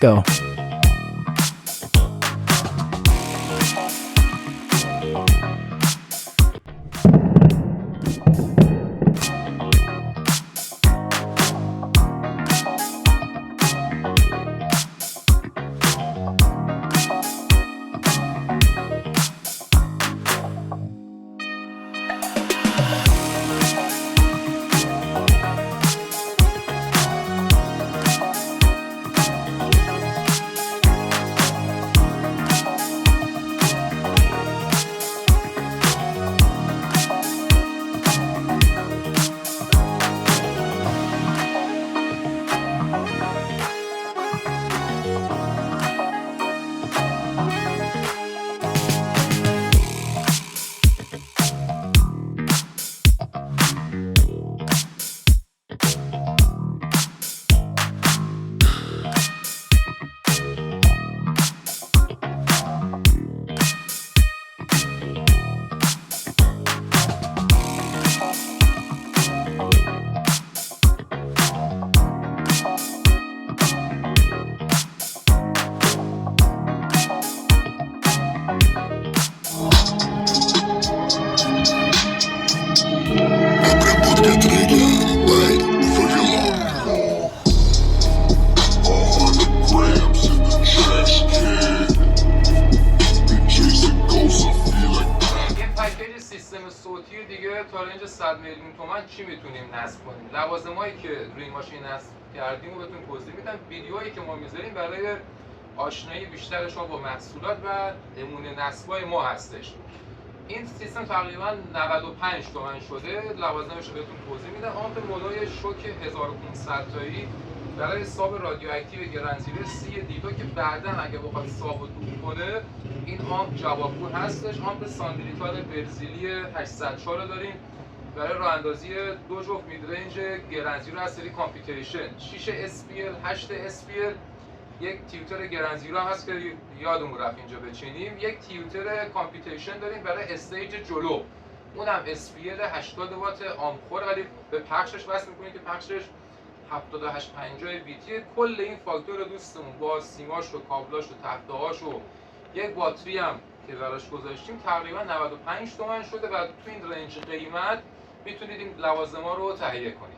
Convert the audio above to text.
go. صوتی دیگه تا رنج 100 میلیون تومان چی میتونیم نصب کنیم؟ لوازمایی که روی این ماشین نصب کردیم رو بهتون توضیح میدم. ویدئویی که ما میذاریم برای آشنایی بیشتر شما با محصولات و نمونه نصبای ما هستش. این سیستم تقریبا 95 تومن شده. لوازمش رو بهتون توضیح میدم. آمپ مولای شوک 1500 تایی برای ساب رادیو اکتیو گرندزیرو 30 دیدو که بعداً اگه بخواد ساب رو دور کنه این آمپ جوابگو هستش. آمپ ساندیجیتال برزیلی 804 رو داریم برای راه اندازی 2 جفت میدرنج گرندزیرو از سری کامپیوتیشن. 6 اسپیل 8 اسپیل. یک تیوتر گرندزیرو هم هست که یادمون رفت اینجا بچینیم. یک تیوتر کامپیوتیشن داریم برای استیج جلو، اونم اسپیل 80 وات آمپور، ولی به پخشش وصل می‌کنید که پخشش 7850 بیتی. کل این فاکتور رو دوستمون با سیماش و کابلاش و تخته‌هاش و یک باتری هم که براش گذاشتیم تقریبا 95 تومن شده و تو این رنج قیمت میتونید این لوازم‌ها رو تهیه کنید.